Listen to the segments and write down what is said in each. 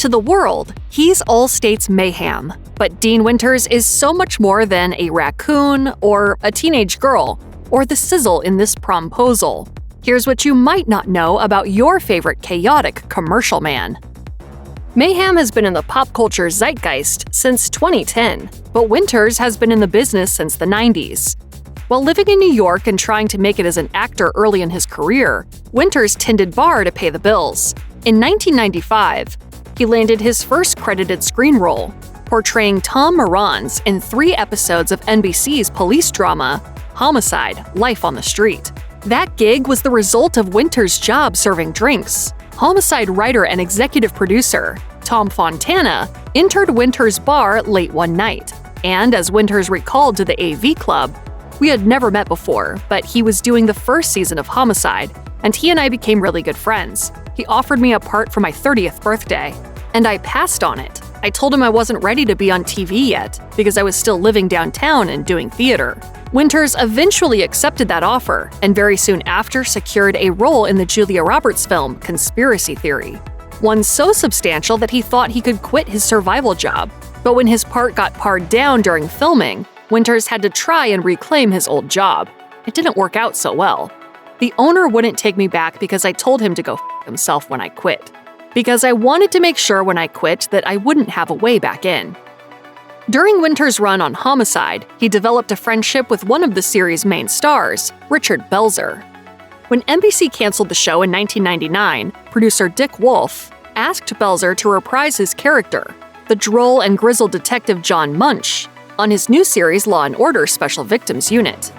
to the world, he's Allstate's Mayhem. But Dean Winters is so much more than a raccoon, or a teenage girl, or the sizzle in this promposal. Here's what you might not know about your favorite chaotic commercial man. Mayhem has been in the pop culture zeitgeist since 2010, but Winters has been in the business since the 90s. While living in New York and trying to make it as an actor early in his career, Winters tended bar to pay the bills. In 1995, he landed his first credited screen role, portraying Tom Morans in 3 episodes of NBC's police drama, Homicide: Life on the Street. That gig was the result of Winters' job serving drinks. Homicide writer and executive producer, Tom Fontana, entered Winters' bar late one night, and as Winters recalled to the AV Club, "We had never met before, but he was doing the first season of Homicide, and he and I became really good friends. He offered me a part for my 30th birthday, and I passed on it. I told him I wasn't ready to be on TV yet, because I was still living downtown and doing theater." Winters eventually accepted that offer, and very soon after secured a role in the Julia Roberts film Conspiracy Theory. One so substantial that he thought he could quit his survival job. But when his part got pared down during filming, Winters had to try and reclaim his old job. It didn't work out so well. "The owner wouldn't take me back because I told him to go f himself when I quit. Because I wanted to make sure when I quit that I wouldn't have a way back in." During Winters' run on Homicide, he developed a friendship with one of the series' main stars, Richard Belzer. When NBC canceled the show in 1999, producer Dick Wolf asked Belzer to reprise his character, the droll and grizzled detective John Munch, on his new series Law & Order Special Victims Unit.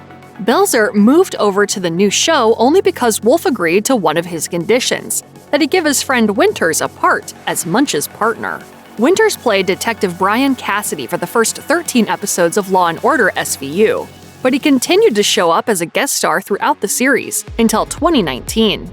Belzer moved over to the new show only because Wolf agreed to one of his conditions, that he give his friend Winters a part as Munch's partner. Winters played Detective Brian Cassidy for the first 13 episodes of Law & Order SVU, but he continued to show up as a guest star throughout the series until 2019.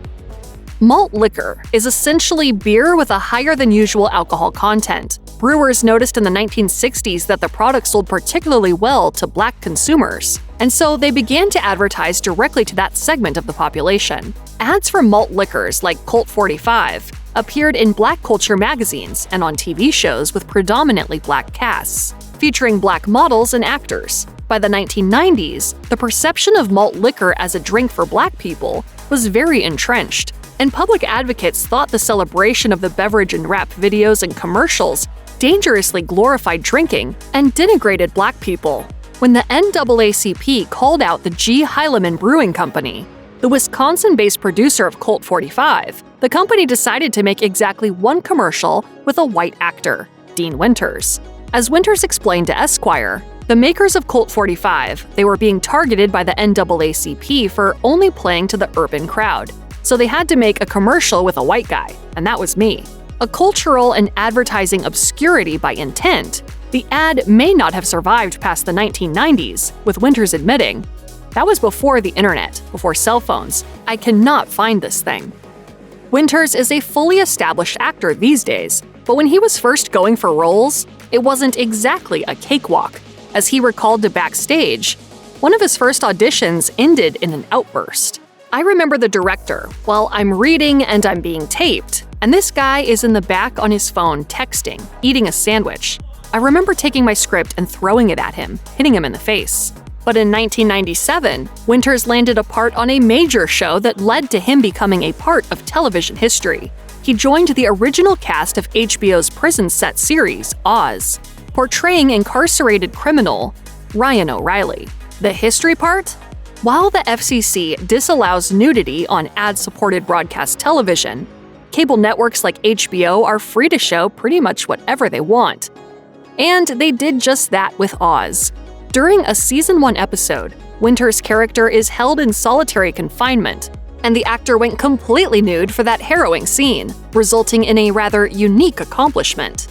Malt liquor is essentially beer with a higher-than-usual alcohol content. Brewers noticed in the 1960s that the product sold particularly well to Black consumers, and so they began to advertise directly to that segment of the population. Ads for malt liquors like Colt 45 appeared in Black culture magazines and on TV shows with predominantly Black casts, featuring Black models and actors. By the 1990s, the perception of malt liquor as a drink for Black people was very entrenched, and public advocates thought the celebration of the beverage in rap videos and commercials dangerously glorified drinking and denigrated Black people. When the NAACP called out the G. Heilemann Brewing Company, the Wisconsin-based producer of Colt 45, the company decided to make exactly one commercial with a white actor, Dean Winters. As Winters explained to Esquire, the makers of Colt 45, they were being targeted by the NAACP for only playing to the urban crowd. So they had to make a commercial with a white guy, and that was me. A cultural and advertising obscurity by intent, the ad may not have survived past the 1990s, with Winters admitting, "That was before the internet, before cell phones. I cannot find this thing." Winters is a fully established actor these days, but when he was first going for roles, it wasn't exactly a cakewalk. As he recalled to Backstage, one of his first auditions ended in an outburst. "I remember the director. Well, I'm reading and I'm being taped, and this guy is in the back on his phone texting, eating a sandwich. I remember taking my script and throwing it at him, hitting him in the face." But in 1997, Winters landed a part on a major show that led to him becoming a part of television history. He joined the original cast of HBO's prison set series, Oz, portraying incarcerated criminal Ryan O'Reilly. The history part? While the FCC disallows nudity on ad-supported broadcast television, cable networks like HBO are free to show pretty much whatever they want. And they did just that with Oz. During a Season 1 episode, Winters' character is held in solitary confinement, and the actor went completely nude for that harrowing scene, resulting in a rather unique accomplishment.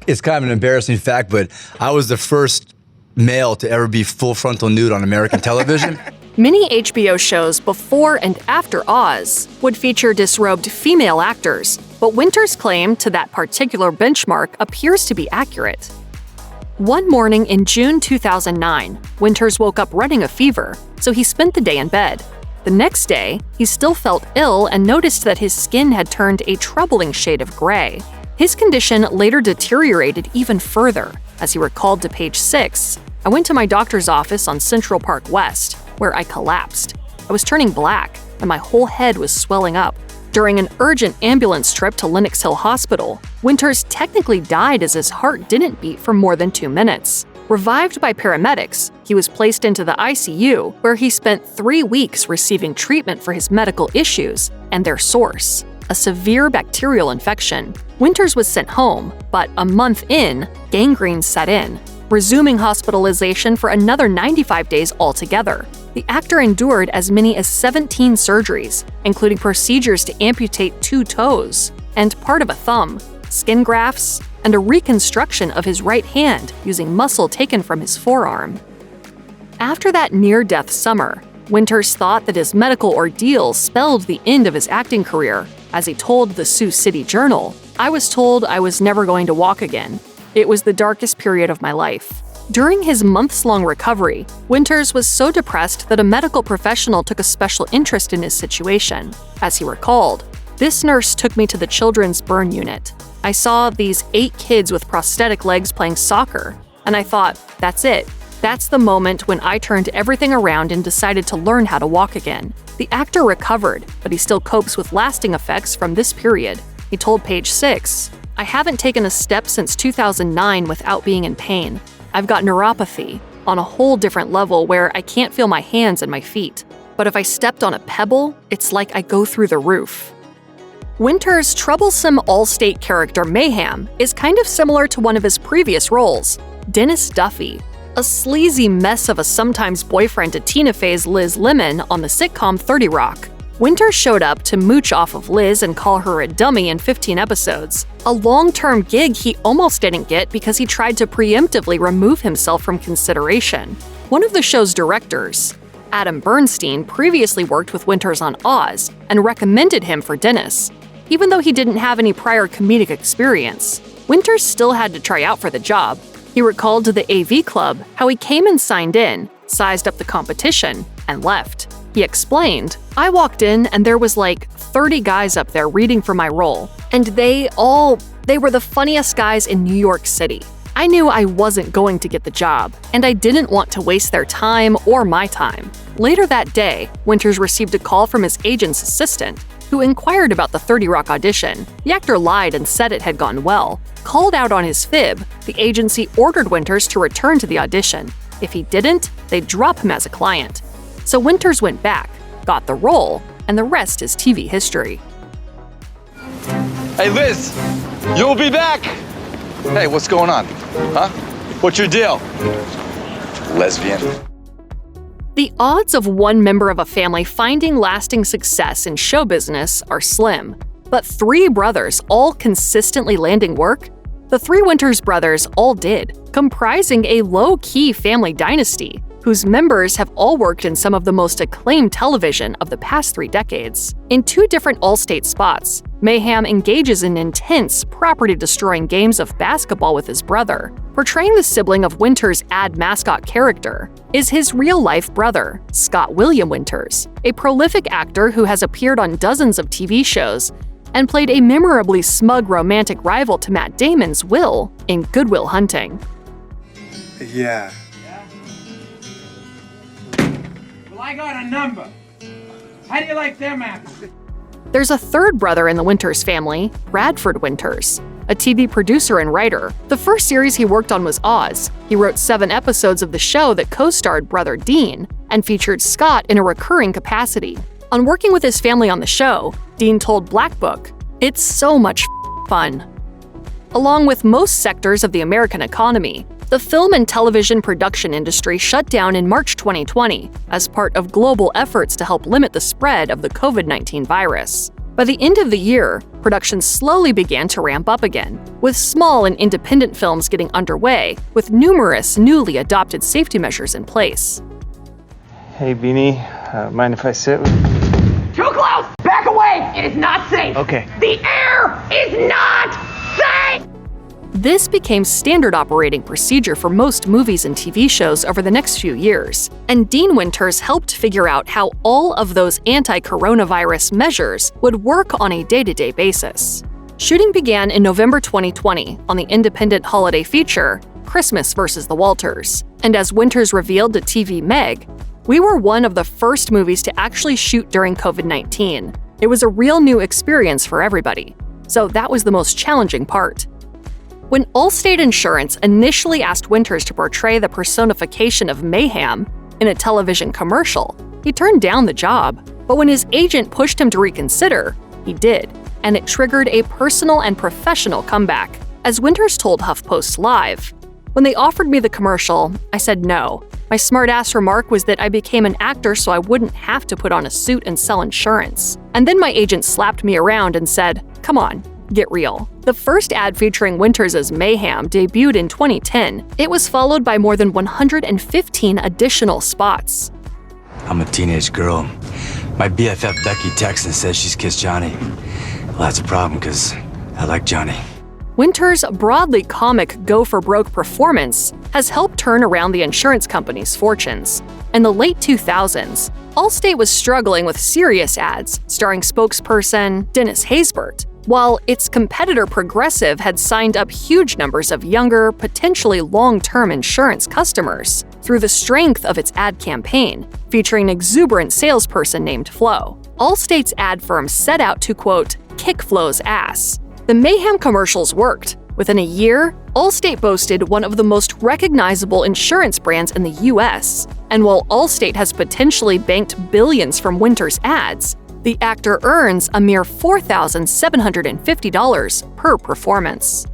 It's kind of an embarrassing fact, but I was the first male to ever be full frontal nude on American television. Many HBO shows before and after Oz would feature disrobed female actors, but Winters' claim to that particular benchmark appears to be accurate. One morning in June 2009, Winters woke up running a fever, so he spent the day in bed. The next day, he still felt ill and noticed that his skin had turned a troubling shade of gray. His condition later deteriorated even further. As he recalled to Page 6, "I went to my doctor's office on Central Park West, where I collapsed. I was turning black, and my whole head was swelling up. During an urgent ambulance trip to Lenox Hill Hospital, Winters technically died as his heart didn't beat for more than 2 minutes. Revived by paramedics, he was placed into the ICU, where he spent 3 weeks receiving treatment for his medical issues and their source, a severe bacterial infection. Winters was sent home, but a month in, gangrene set in, resuming hospitalization for another 95 days altogether. The actor endured as many as 17 surgeries, including procedures to amputate 2 toes and part of a thumb, skin grafts, and a reconstruction of his right hand using muscle taken from his forearm. After that near-death summer, Winters thought that his medical ordeal spelled the end of his acting career. As he told the Sioux City Journal, "I was told I was never going to walk again. It was the darkest period of my life." During his months-long recovery, Winters was so depressed that a medical professional took a special interest in his situation. As he recalled, "This nurse took me to the children's burn unit. I saw these 8 kids with prosthetic legs playing soccer, and I thought, that's it. That's the moment when I turned everything around and decided to learn how to walk again." The actor recovered, but he still copes with lasting effects from this period. He told Page 6, "I haven't taken a step since 2009 without being in pain. I've got neuropathy on a whole different level where I can't feel my hands and my feet. But if I stepped on a pebble, it's like I go through the roof." Winters' troublesome Allstate character Mayhem is kind of similar to one of his previous roles, Dennis Duffy, a sleazy mess of a sometimes boyfriend to Tina Fey's Liz Lemon on the sitcom 30 Rock. Winters showed up to mooch off of Liz and call her a dummy in 15 episodes, a long-term gig he almost didn't get because he tried to preemptively remove himself from consideration. One of the show's directors, Adam Bernstein, previously worked with Winters on Oz and recommended him for Dennis. Even though he didn't have any prior comedic experience, Winters still had to try out for the job. He recalled to the AV Club how he came and signed in, sized up the competition, and left. He explained, "I walked in and there was like 30 guys up there reading for my role, and they were the funniest guys in New York City. I knew I wasn't going to get the job, and I didn't want to waste their time or my time." Later that day, Winters received a call from his agent's assistant, who inquired about the 30 Rock audition. The actor lied and said it had gone well. Called out on his fib, the agency ordered Winters to return to the audition. If he didn't, they'd drop him as a client. So Winters went back, got the role, and the rest is TV history. Hey, Liz, you'll be back. Hey, what's going on? Huh? What's your deal? Lesbian. The odds of one member of a family finding lasting success in show business are slim, but 3 brothers all consistently landing work? The 3 Winters brothers all did, comprising a low-key family dynasty, whose members have all worked in some of the most acclaimed television of the past 3 decades. In 2 different Allstate spots, Mayhem engages in intense, property-destroying games of basketball with his brother. Portraying the sibling of Winters' ad mascot character is his real-life brother, Scott William Winters, a prolific actor who has appeared on dozens of TV shows and played a memorably smug romantic rival to Matt Damon's Will in Good Will Hunting. Yeah. Well, I got a number. How do you like them apples? There's a 3rd brother in the Winters family, Bradford Winters, a TV producer and writer. The first series he worked on was Oz. He wrote 7 episodes of the show that co-starred brother Dean and featured Scott in a recurring capacity. On working with his family on the show, Dean told Black Book, "It's so much fun." Along with most sectors of the American economy, the film and television production industry shut down in March 2020 as part of global efforts to help limit the spread of the COVID-19 virus. By the end of the year, production slowly began to ramp up again, with small and independent films getting underway, with numerous newly adopted safety measures in place. Hey, Beanie, mind if I sit? Too close! Back away! It is not safe! Okay. The air is not safe! This became standard operating procedure for most movies and TV shows over the next few years, and Dean Winters helped figure out how all of those anti-coronavirus measures would work on a day-to-day basis. Shooting began in November 2020 on the independent holiday feature, Christmas vs. the Walters. And as Winters revealed to TV Meg, we were one of the first movies to actually shoot during COVID-19. It was a real new experience for everybody. So that was the most challenging part. When Allstate Insurance initially asked Winters to portray the personification of mayhem in a television commercial, he turned down the job. But when his agent pushed him to reconsider, he did, and it triggered a personal and professional comeback. As Winters told HuffPost Live, "When they offered me the commercial, I said no. My smart-ass remark was that I became an actor so I wouldn't have to put on a suit and sell insurance. And then my agent slapped me around and said, 'Come on, get real.'" The first ad featuring Winters as Mayhem debuted in 2010. It was followed by more than 115 additional spots. I'm a teenage girl. My BFF Becky texts and says she's kissed Johnny. Well, that's a problem because I like Johnny. Winters' broadly comic go-for-broke performance has helped turn around the insurance company's fortunes. In the late 2000s, Allstate was struggling with serious ads starring spokesperson Dennis Haysbert, while its competitor Progressive had signed up huge numbers of younger, potentially long-term insurance customers through the strength of its ad campaign, featuring an exuberant salesperson named Flo. Allstate's ad firm set out to, quote, "kick Flo's ass." The Mayhem commercials worked. Within a year, Allstate boasted one of the most recognizable insurance brands in the US. And while Allstate has potentially banked billions from Winters' ads, the actor earns a mere $4,750 per performance.